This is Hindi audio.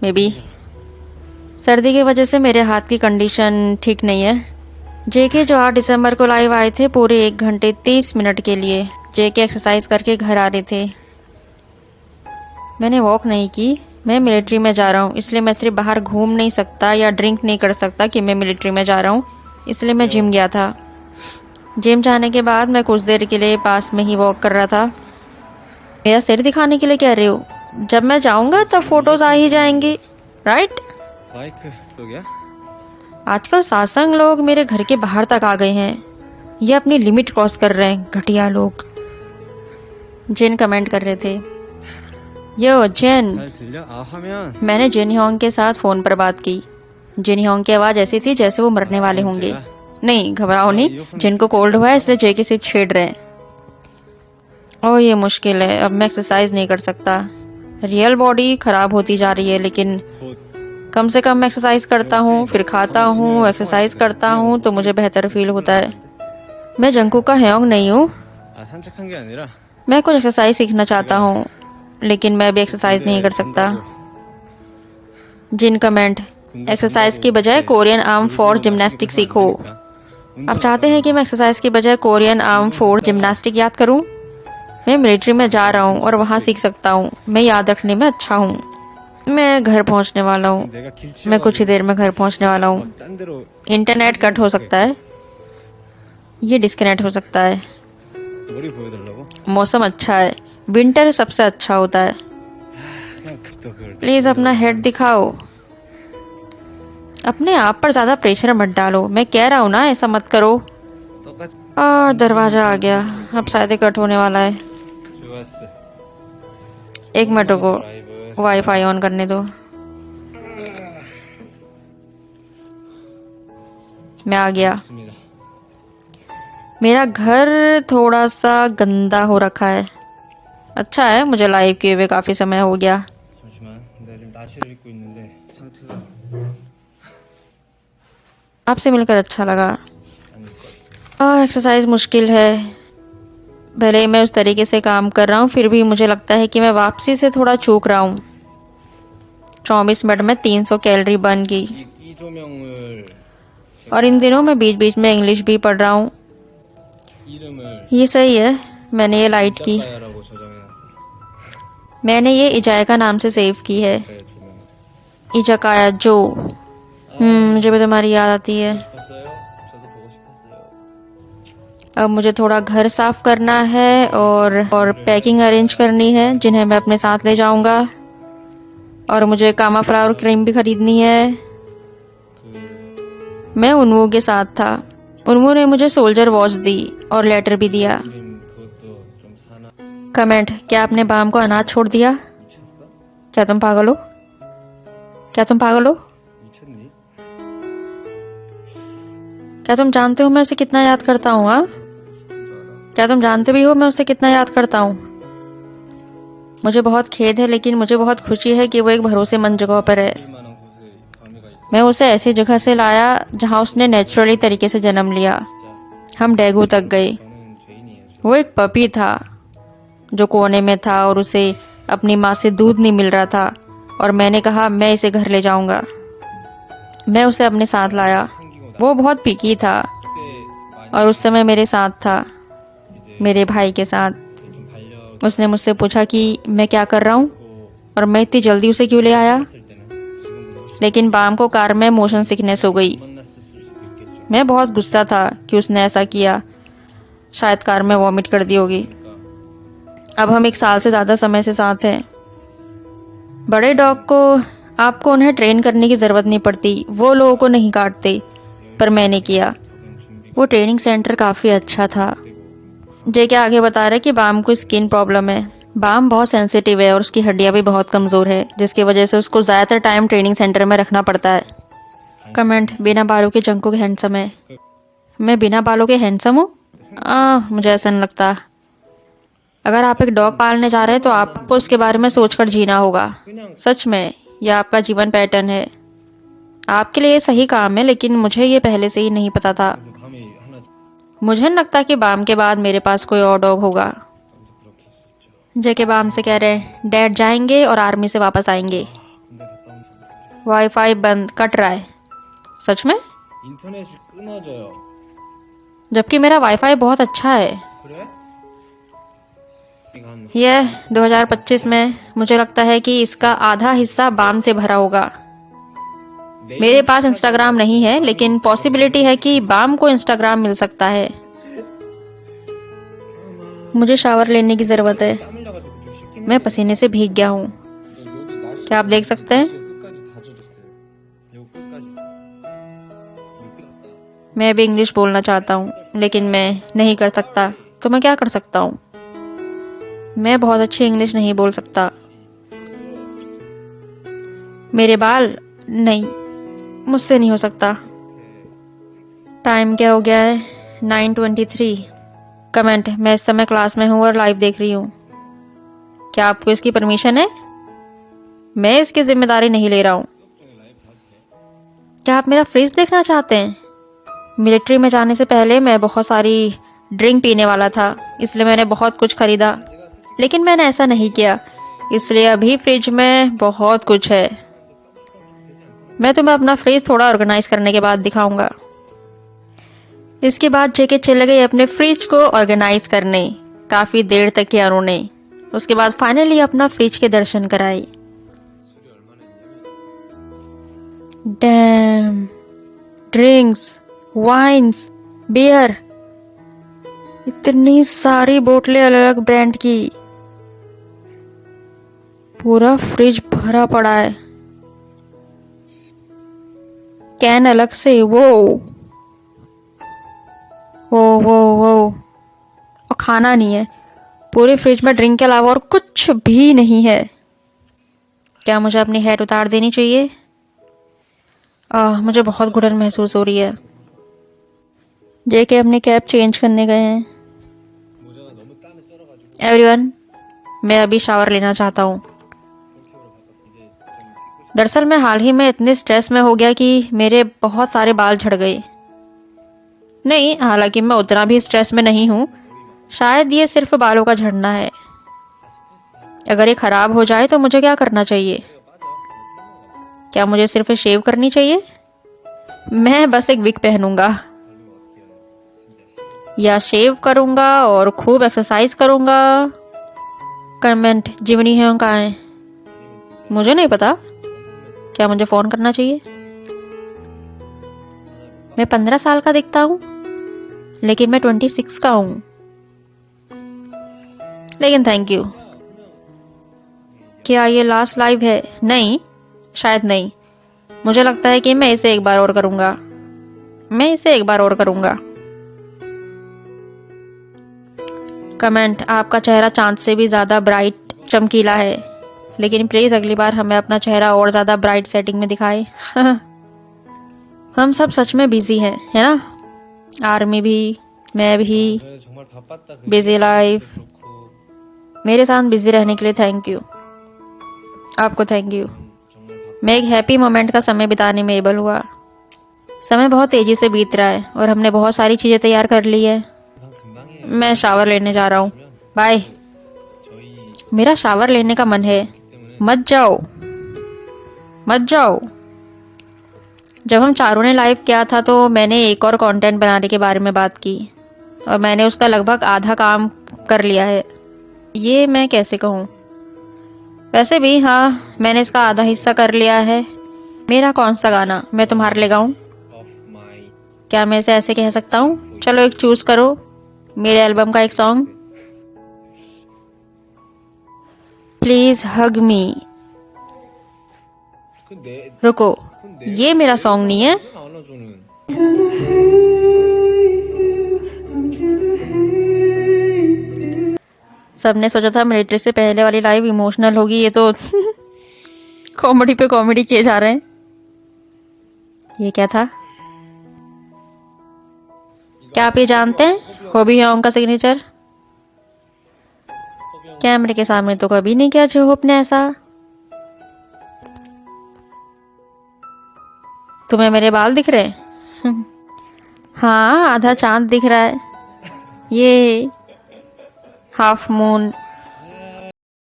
मे बी सर्दी की वजह से मेरे हाथ की कंडीशन ठीक नहीं है। जेके जो 8 दिसंबर को लाइव आए थे पूरे 1 घंटे 30 मिनट के लिए। जेके एक्सरसाइज करके घर आ रहे थे। मैंने वॉक नहीं की। मैं मिलिट्री में जा रहा हूँ, इसलिए मैं सिर्फ बाहर घूम नहीं सकता या ड्रिंक नहीं कर सकता कि मैं मिलिट्री में जा रहा हूँ। इसलिए मैं जिम गया था। जिम जाने के बाद मैं कुछ देर के लिए पास में ही वॉक कर रहा था। मेरा सिर दिखाने के लिए कह रहे हो? जब मैं जाऊंगा तब फोटोज आ ही जाएंगी, राइट? तो गया? आजकल सासंग लोग मेरे घर के बाहर तक आ गए हैं। ये अपनी लिमिट क्रॉस कर रहे हैं, घटिया लोग। जिन कमेंट कर रहे थे, यो जिन। मैंने जिन होंग के साथ फोन पर बात की। जिन होंग की आवाज ऐसी थी जैसे वो मरने वाले होंगे। नहीं, घबराओ नहीं, जिनको कोल्ड हुआ है इसलिए जे के सिर्फ छेड़ रहे हैं। ओह, ये मुश्किल है। अब मैं एक्सरसाइज नहीं कर सकता। रियल बॉडी खराब होती जा रही है, लेकिन कम से कम मैं एक्सरसाइज करता हूँ, फिर खाता हूँ, एक्सरसाइज करता हूँ तो मुझे बेहतर फील होता है। मैं जंकुक का हेयोंग नहीं हूँ। मैं कुछ एक्सरसाइज सीखना चाहता हूँ, लेकिन मैं भी एक्सरसाइज नहीं कर सकता। जिन कमेंट, एक्सरसाइज की बजाय कोरियन आर्म फोर्स जिम्नास्टिक सीखो। आप चाहते हैं कि मैं एक्सरसाइज की बजाय कोरियन आर्म फोर्स जिम्नास्टिक याद करूं? मैं मिलिट्री में जा रहा हूं और वहां सीख सकता हूं। मैं याद रखने में अच्छा हूं। मैं घर पहुंचने वाला हूं। मैं कुछ ही देर में घर पहुंचने वाला हूं। इंटरनेट कट हो सकता है, ये डिस्कनेक्ट हो सकता है। मौसम अच्छा है। विंटर सबसे अच्छा होता है। प्लीज अपना हेड दिखाओ। अपने आप पर ज्यादा प्रेशर मत डालो। मैं कह रहा हूँ ना, ऐसा मत करो। दरवाजा आ गया। अब शायद ही कट होने वाला है। 1 मिनट रुको, वाईफाई ऑन करने दो। मैं आ गया। मेरा घर थोड़ा सा गंदा हो रखा है। अच्छा है, मुझे लाइव किए हुए काफी समय हो गया। आपसे मिलकर अच्छा लगा। एक्सरसाइज मुश्किल है। भले ही मैं उस तरीके से काम कर रहा हूँ, फिर भी मुझे लगता है कि मैं वापसी से थोड़ा चूक रहा हूँ। 24 मिनट में 300 कैलोरी बर्न की। और इन दिनों मैं बीच बीच में इंग्लिश भी पढ़ रहा हूँ। ये सही है, मैंने ये लाइट की। मैंने ये इजायका नाम से सेव की है। इजाकाया जो। मुझे भी तुम्हारी याद आती है। अब मुझे थोड़ा घर साफ करना है और पैकिंग अरेंज करनी है, जिन्हें मैं अपने साथ ले जाऊंगा। और मुझे कामा फ्लावर क्रीम भी खरीदनी है। मैं उन्वो के साथ था। उन्वो ने मुझे सोल्जर वॉच दी और लेटर भी दिया। कमेंट, क्या आपने बाम को अनाथ छोड़ दिया? क्या तुम पागल हो? क्या तुम पागल हो? क्या तुम जानते हो मैं उसे कितना याद करता हूँ? हाँ, क्या तुम जानते भी हो मैं उसे कितना याद करता हूँ? मुझे बहुत खेद है, लेकिन मुझे बहुत खुशी है कि वो एक भरोसेमंद जगह पर है। मैं उसे ऐसी जगह से लाया जहाँ उसने नेचुरली तरीके से जन्म लिया। हम डेगू तक गए। वो एक पपी था जो कोने में था और उसे अपनी माँ से दूध नहीं मिल रहा था, और मैंने कहा मैं इसे घर ले जाऊंगा। मैं उसे अपने साथ लाया। वो बहुत पिकी था और उस समय मेरे साथ था, मेरे भाई के साथ। उसने मुझसे पूछा कि मैं क्या कर रहा हूँ और मैं इतनी जल्दी उसे क्यों ले आया। लेकिन बाम को कार में मोशन सिकनेस हो गई। मैं बहुत गुस्सा था कि उसने ऐसा किया। शायद कार में वॉमिट कर दी होगी। अब हम 1 साल से ज्यादा समय से साथ हैं। बड़े डॉग को आपको उन्हें ट्रेन करने की जरूरत नहीं पड़ती। वो लोगों को नहीं काटते, पर मैंने किया। वो ट्रेनिंग सेंटर काफी अच्छा था। जे के आगे बता रहे कि बाम को स्किन प्रॉब्लम है। बाम बहुत सेंसिटिव है और उसकी हड्डियां भी बहुत कमजोर है, जिसकी वजह से उसको ज्यादातर टाइम ट्रेनिंग सेंटर में रखना पड़ता है। कमेंट, बिना बालों के जंकुक हैंडसम है। मैं बिना बालों के हैंडसम हूँ? मुझे ऐसा नहीं लगता। अगर आप एक डॉग पालने जा रहे हैं तो आपको उसके बारे में सोचकर जीना होगा। सच में, यह आपका जीवन पैटर्न है। आपके लिए सही काम है, लेकिन मुझे ये पहले से ही नहीं पता था। मुझे नहीं लगता कि बाम के बाद मेरे पास कोई और डॉग होगा। जेके बाम से कह रहे हैं डैड जाएंगे और आर्मी से वापस आएंगे। वाईफाई बंद कट रहा है। सच में? 인터넷이 끊어져요. जबकि मेरा वाईफाई बहुत अच्छा है। 그래? 이거 한 यह 2025 में मुझे लगता है कि इसका आधा हिस्सा बाम से भरा होगा। मेरे पास इंस्टाग्राम नहीं है, लेकिन पॉसिबिलिटी है कि बाम को इंस्टाग्राम मिल सकता है। मुझे शावर लेने की जरूरत है। 땀 흘려가지고 좀 씻긴 मैं पसीने से भीग गया हूँ। 여기 날씨 क्या आप देख सकते हैं? 끝까지 다 젖었어요. 요 끝까지. 요 끝. मैं भी इंग्लिश बोलना चाहता हूँ, लेकिन मैं नहीं कर सकता। तो मैं क्या कर सकता हूँ? मैं बहुत अच्छी इंग्लिश नहीं बोल सकता। मेरे बाल नहीं, मुझसे नहीं हो सकता। टाइम क्या हो गया है? 9:23। कमेंट, मैं इस समय क्लास में हूँ और लाइव देख रही हूँ। क्या आपको इसकी परमिशन है? मैं इसकी जिम्मेदारी नहीं ले रहा हूँ। क्या आप मेरा फ्रिज देखना चाहते हैं? मिलिट्री में जाने से पहले मैं बहुत सारी ड्रिंक पीने वाला था, इसलिए मैंने बहुत कुछ खरीदा, लेकिन मैंने ऐसा नहीं किया, इसलिए अभी फ्रिज में बहुत कुछ है। मैं तुम्हें अपना फ्रिज थोड़ा ऑर्गेनाइज करने के बाद दिखाऊंगा। इसके बाद जेके चले गए अपने फ्रिज को ऑर्गेनाइज करने। काफी देर तक किया उन्होंने। उसके बाद फाइनली अपना फ्रिज के दर्शन कराए। डैम, ड्रिंक्स, वाइन्स, बियर, इतनी सारी बोतलें अलग अलग ब्रांड की। पूरा फ्रिज भरा पड़ा है। कैन अलग से। वो और खाना नहीं है। पूरे फ्रिज में ड्रिंक के अलावा और कुछ भी नहीं है। क्या मुझे अपनी हैट उतार देनी चाहिए? मुझे बहुत घुटन महसूस हो रही है। जेके अपनी कैप चेंज करने गए हैं। 모자가 너무 땀에 쩔어가지고 एवरीवन, मैं अभी शावर लेना चाहता हूँ। 폴키오로 바꿨어. 이제 좀 씻고 싶 दरअसल मैं हाल ही में इतने स्ट्रेस में हो गया कि मेरे बहुत सारे बाल झड़ गए। नहीं, हालांकि मैं उतना भी स्ट्रेस में नहीं हूँ। शायद ये सिर्फ बालों का झड़ना है। अगर ये खराब हो जाए तो मुझे क्या करना चाहिए? क्या मुझे सिर्फ शेव करनी चाहिए? मैं बस एक विग पहनूंगा या शेव करूंगा और खूब एक्सरसाइज करूंगा। कमेंट, जिमनी है कहाँ है? मुझे नहीं पता। क्या मुझे फोन करना चाहिए? मैं 15 साल का दिखता हूँ, लेकिन मैं 26 का हूँ। लेकिन थैंक यू। क्या ये लास्ट लाइव है? नहीं, शायद नहीं। मुझे लगता है कि मैं इसे एक बार और करूंगा। कमेंट, आपका चेहरा चांद से भी ज्यादा ब्राइट चमकीला है, लेकिन प्लीज अगली बार हमें अपना चेहरा और ज्यादा ब्राइट सेटिंग में दिखाए। हम सब सच में बिजी हैं, है ना? आर्मी भी, मैं भी, 네, 정말 바빴다. Busy life. 그렇고 मेरे साथ बिजी रहने के लिए थैंक यू। आपको थैंक यू। 정말 मैं एक हैप्पी मोमेंट का समय बिताने में एबल हुआ। समय बहुत तेजी से बीत रहा है और हमने बहुत सारी चीजें तैयार कर ली है। 금방이에요. मैं शावर लेने जा रहा हूँ। बाय। 저희 मेरा शावर लेने का मन है। मत जाओ। जब हम चारों ने लाइव किया था तो मैंने एक और कंटेंट बनाने के बारे में बात की और मैंने उसका लगभग आधा काम कर लिया है। ये मैं कैसे कहूँ? वैसे भी हाँ, मैंने इसका आधा हिस्सा कर लिया है। मेरा कौन सा गाना मैं तुम्हारे लिए गाऊं? of my क्या मैं इसे ऐसे कह सकता हूँ? चलो एक चूज करो, मेरे एल्बम का एक सॉन्ग। प्लीज हग मी। 근데 रुको, ये मेरा सॉन्ग नहीं है। 안아주는 सबने सोचा था मिलिट्री से पहले वाली लाइव इमोशनल होगी, ये तो कॉमेडी पे कॉमेडी किए जा रहे हैं। ये क्या था? क्या आप ये जानते हैं? हॉबी होंग का सिग्नेचर। कैमरे के सामने तो कभी नहीं किया होप ने ऐसा। तुम्हें मेरे बाल दिख रहे हैं? हाँ, आधा चांद दिख रहा है। ये हाफ मून